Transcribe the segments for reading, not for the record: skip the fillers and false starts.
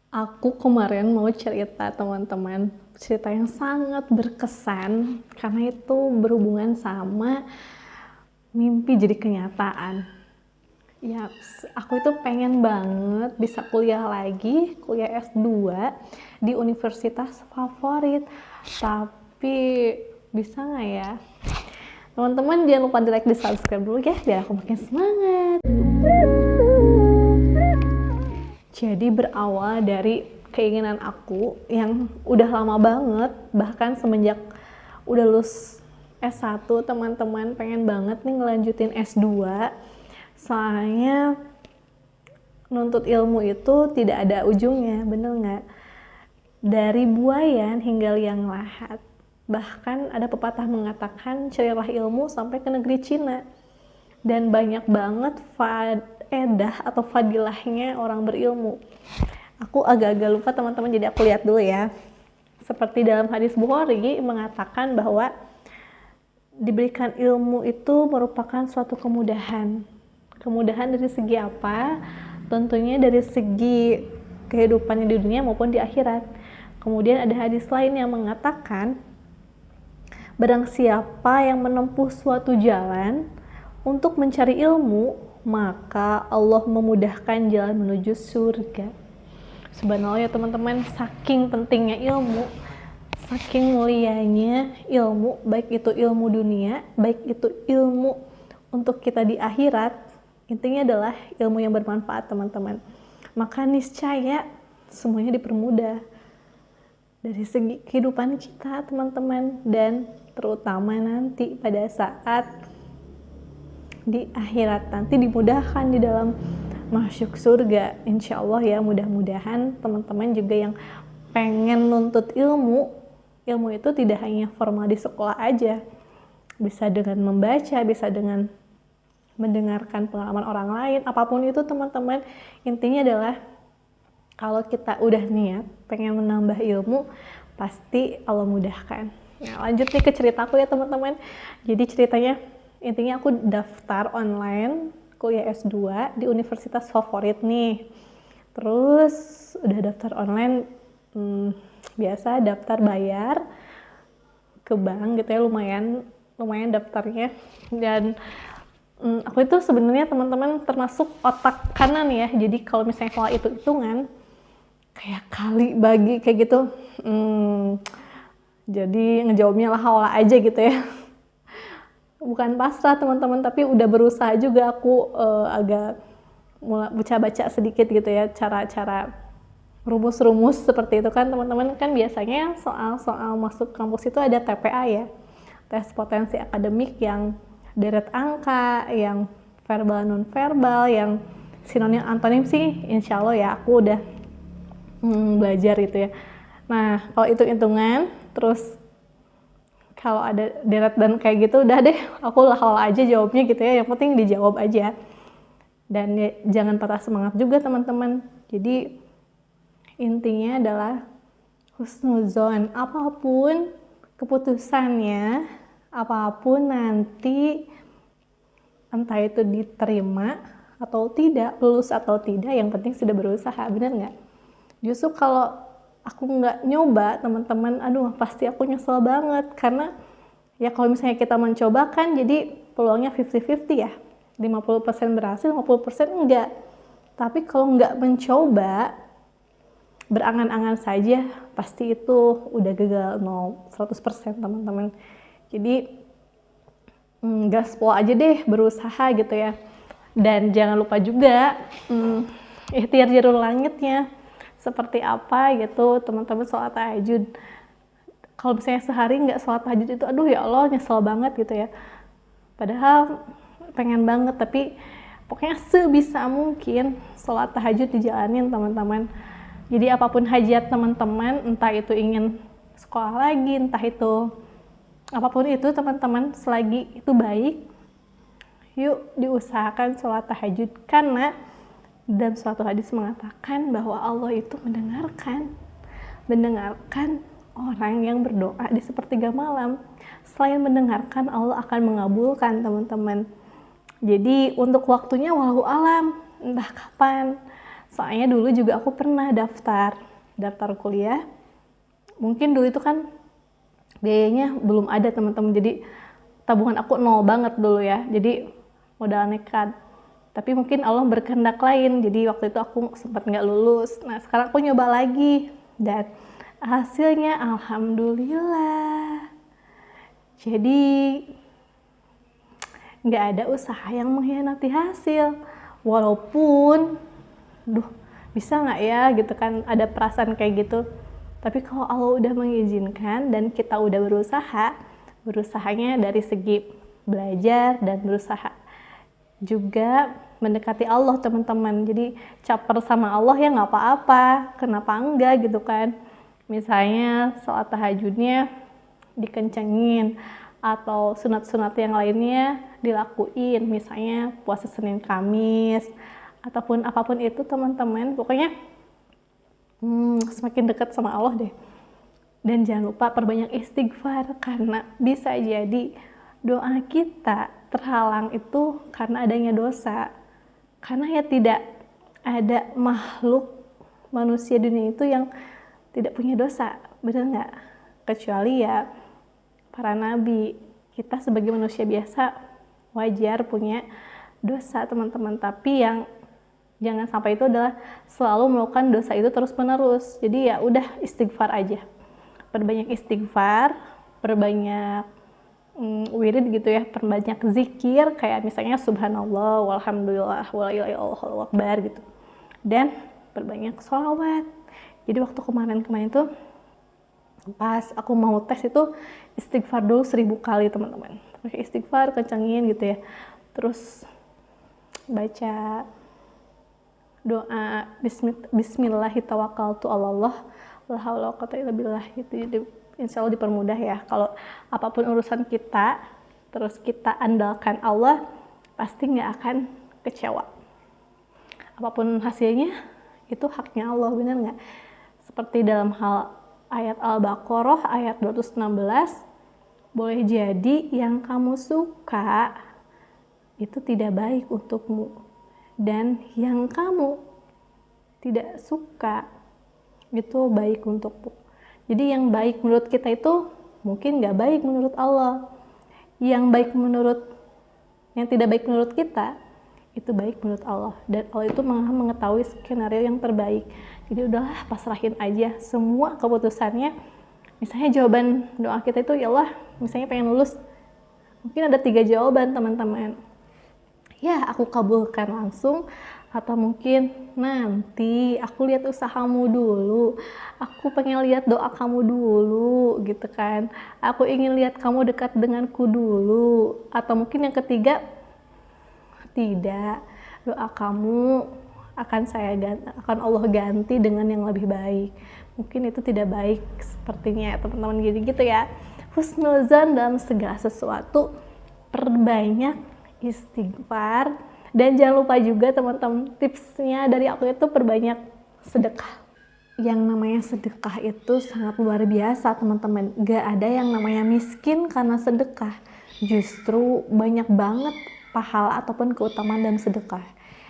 Aku kemarin mau cerita teman-teman, cerita yang sangat berkesan karena itu berhubungan sama mimpi jadi kenyataan. Ya, aku itu pengen banget bisa kuliah lagi, kuliah S2 di universitas favorit. Tapi bisa nggak ya? Teman-teman jangan lupa di like, di subscribe dulu ya, biar aku makin semangat. Jadi berawal dari keinginan aku yang udah lama banget, bahkan semenjak udah lulus S1, teman-teman pengen banget nih ngelanjutin S2. Soalnya nuntut ilmu itu tidak ada ujungnya, bener nggak? Dari buayan hingga liang lahat. Bahkan ada pepatah mengatakan carilah ilmu sampai ke negeri Cina. Dan banyak banget faedah atau fadilahnya orang berilmu. Aku agak-agak lupa teman-teman, jadi aku lihat dulu ya. Seperti dalam hadis Bukhari mengatakan bahwa diberikan ilmu itu merupakan suatu kemudahan. Kemudahan dari segi apa? Tentunya dari segi kehidupannya di dunia maupun di akhirat. Kemudian ada hadis lain yang mengatakan, barang siapa yang menempuh suatu jalan untuk mencari ilmu, maka Allah memudahkan jalan menuju surga. Subhanallah ya teman-teman, saking pentingnya ilmu, saking mulianya ilmu, baik itu ilmu dunia, baik itu ilmu untuk kita di akhirat, intinya adalah ilmu yang bermanfaat teman-teman. Maka niscaya semuanya dipermudah dari segi kehidupan kita teman-teman, dan terutama nanti pada saat di akhirat nanti dimudahkan di dalam masuk surga, insya Allah ya. Mudah-mudahan teman-teman juga yang pengen nuntut ilmu itu tidak hanya formal di sekolah aja, bisa dengan membaca, bisa dengan mendengarkan pengalaman orang lain, apapun itu teman-teman. Intinya adalah kalau kita udah niat pengen menambah ilmu, pasti Allah mudahkan. Nah, lanjut nih ke ceritaku ya teman-teman. Jadi ceritanya, intinya aku daftar online kuliah S2 di universitas favorit nih. Terus udah daftar online, biasa daftar bayar ke bank gitu ya, lumayan daftarnya. Dan aku itu sebenarnya teman-teman termasuk otak kanan ya. Jadi kalau misalnya soal hitung-hitungan kayak kali bagi kayak gitu, jadi ngejawabnya lah aja gitu ya. Bukan pasrah teman-teman, tapi udah berusaha juga aku agak mulai baca sedikit gitu ya, cara-cara rumus-rumus seperti itu kan teman-teman. Kan biasanya soal-soal masuk kampus itu ada TPA ya, tes potensi akademik, yang deret angka, yang verbal non-verbal, yang sinonim antonim sih insya Allah ya aku udah belajar gitu ya. Nah kalau hitung-hitungan terus kalau ada deret dan kayak gitu, udah deh aku lah aja jawabnya gitu ya, yang penting dijawab aja. Dan ya, jangan patah semangat juga teman-teman. Jadi intinya adalah husnuzon, apapun keputusannya, apapun nanti, entah itu diterima atau tidak, lulus atau tidak, yang penting sudah berusaha, bener nggak? Justru kalau aku nggak nyoba teman-teman, aduh pasti aku nyesel banget. Karena ya kalau misalnya kita mencoba kan jadi peluangnya 50-50 ya, 50% berhasil, 50% enggak. Tapi kalau nggak mencoba, berangan-angan saja, pasti itu udah gagal 100% teman-teman. Jadi gaspol aja deh, berusaha gitu ya. Dan jangan lupa juga ikhtiar jalur langitnya seperti apa gitu teman-teman. Sholat tahajud, kalau misalnya sehari nggak sholat tahajud itu aduh ya Allah nyesel banget gitu ya, padahal pengen banget. Tapi pokoknya sebisa mungkin sholat tahajud dijalanin teman-teman. Jadi apapun hajat teman-teman, entah itu ingin sekolah lagi, entah itu apapun itu teman-teman, selagi itu baik, yuk diusahakan sholat tahajud. Karena dan suatu hadis mengatakan bahwa Allah itu mendengarkan orang yang berdoa di sepertiga malam. Selain mendengarkan, Allah akan mengabulkan teman-teman. Jadi untuk waktunya walau alam, entah kapan. Soalnya dulu juga aku pernah daftar kuliah. Mungkin dulu itu kan biayanya belum ada teman-teman, jadi tabungan aku nol banget dulu ya, jadi modal nekat. Tapi mungkin Allah berkehendak lain, jadi waktu itu aku sempat nggak lulus. Nah sekarang aku nyoba lagi dan hasilnya alhamdulillah. Jadi nggak ada usaha yang mengkhianati hasil. Walaupun bisa nggak ya gitu kan, ada perasaan kayak gitu. Tapi kalau Allah udah mengizinkan dan kita udah berusahanya dari segi belajar dan berusaha juga mendekati Allah teman-teman. Jadi caper sama Allah ya nggak apa-apa, kenapa enggak gitu kan. Misalnya sholat tahajudnya dikencengin, atau sunat-sunat yang lainnya dilakuin, misalnya puasa Senin Kamis, ataupun apapun itu teman-teman. Pokoknya semakin dekat sama Allah deh. Dan jangan lupa perbanyak istighfar, karena bisa jadi doa kita terhalang itu karena adanya dosa. Karena ya tidak ada makhluk manusia dunia itu yang tidak punya dosa, benar nggak? Kecuali ya para nabi. Kita sebagai manusia biasa wajar punya dosa teman-teman, tapi yang jangan sampai itu adalah selalu melakukan dosa itu terus-menerus. Jadi ya udah istighfar aja. Perbanyak istighfar, perbanyak wirid gitu ya, perbanyak zikir kayak misalnya subhanallah, walhamdulillah, wala ilaha illallah, Allahu akbar gitu. Dan perbanyak sholawat. Jadi waktu kemarin tuh pas aku mau tes itu istighfar dulu 1000 kali teman-teman. Pakai istighfar kencengin gitu ya. Terus baca doa bismillahirrahmanirrahim, la haula wala quwwata illa billah, itu insya Allah dipermudah ya. Kalau apapun urusan kita terus kita andalkan Allah, pasti nggak akan kecewa. Apapun hasilnya itu haknya Allah, benar nggak? Seperti dalam hal ayat Al-Baqarah ayat 216, boleh jadi yang kamu suka itu tidak baik untukmu, dan yang kamu tidak suka itu baik untukmu. Jadi yang baik menurut kita itu mungkin nggak baik menurut Allah. Yang tidak baik menurut kita itu baik menurut Allah, dan Allah itu mengetahui skenario yang terbaik. Jadi udahlah, pasrahin aja semua keputusannya. Misalnya jawaban doa kita itu ya Allah, misalnya pengen lulus, mungkin ada 3 jawaban teman-teman. Ya aku kabulkan langsung, atau mungkin nanti aku lihat usahamu dulu, aku pengen lihat doa kamu dulu gitu kan, aku ingin lihat kamu dekat denganku dulu. Atau mungkin yang ketiga, tidak, doa kamu akan Allah ganti dengan yang lebih baik. Mungkin itu tidak baik sepertinya teman-teman, gitu ya. Husnuzan dalam segala sesuatu, perbanyak istighfar. Dan jangan lupa juga teman-teman, tipsnya dari aku itu perbanyak sedekah. Yang namanya sedekah itu sangat luar biasa teman-teman. Gak ada yang namanya miskin karena sedekah. Justru banyak banget pahala ataupun keutamaan dalam sedekah.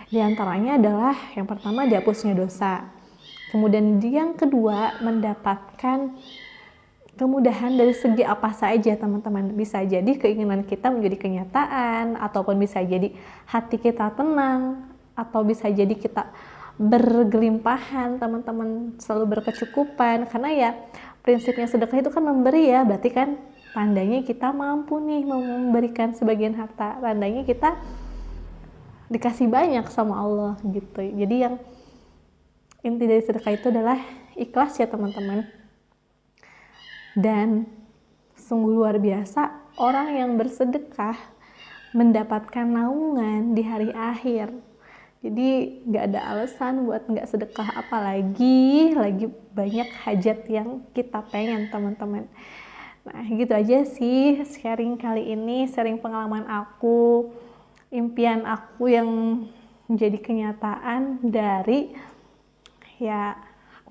Di antaranya adalah yang pertama, dihapusnya dosa. Kemudian yang kedua, mendapatkan kemudahan dari segi apa saja teman-teman. Bisa jadi keinginan kita menjadi kenyataan, ataupun bisa jadi hati kita tenang, atau bisa jadi kita bergelimpahan teman-teman, selalu berkecukupan. Karena ya prinsipnya sedekah itu kan memberi ya, berarti kan tandanya kita mampu nih memberikan sebagian harta, tandanya kita dikasih banyak sama Allah gitu. Jadi yang inti dari sedekah itu adalah ikhlas ya teman-teman. Dan sungguh luar biasa orang yang bersedekah mendapatkan naungan di hari akhir. Jadi gak ada alasan buat gak sedekah, apalagi lagi banyak hajat yang kita pengen teman-teman. Nah gitu aja sih sharing kali ini, sharing pengalaman aku, impian aku yang menjadi kenyataan dari ya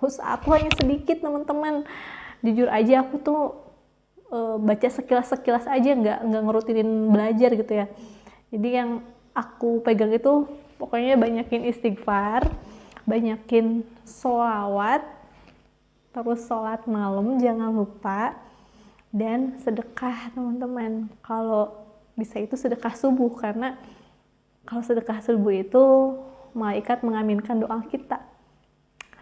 usaha aku hanya sedikit teman-teman. Jujur aja aku tuh baca sekilas-sekilas aja, nggak ngerutinin belajar gitu ya. Jadi yang aku pegang itu pokoknya banyakin istighfar, banyakin sholawat, terus sholat malam jangan lupa, dan sedekah teman-teman. Kalau bisa itu sedekah subuh, karena kalau sedekah subuh itu malaikat mengaminkan doa kita.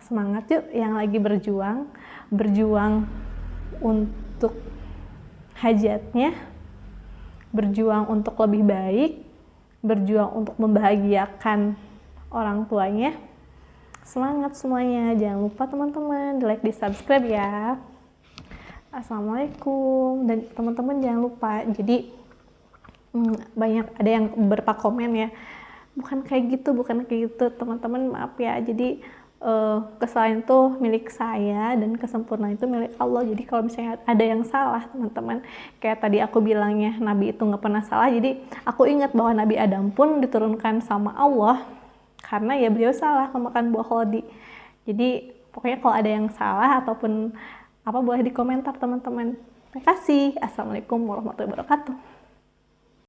Semangat yuk yang lagi berjuang untuk hajatnya, berjuang untuk lebih baik, berjuang untuk membahagiakan orang tuanya. Semangat semuanya, jangan lupa teman-teman di like, di subscribe ya. Assalamualaikum. Dan teman-teman jangan lupa, jadi banyak ada yang beberapa komen ya, bukan kayak gitu teman-teman, maaf ya. Jadi kesalahan itu milik saya dan kesempurnaan itu milik Allah. Jadi kalau misalnya ada yang salah teman-teman, kayak tadi aku bilangnya Nabi itu nggak pernah salah, jadi aku ingat bahwa Nabi Adam pun diturunkan sama Allah karena ya beliau salah memakan buah khodi. Jadi pokoknya kalau ada yang salah ataupun apa boleh di komentar teman-teman. Terima kasih. Assalamualaikum warahmatullahi wabarakatuh.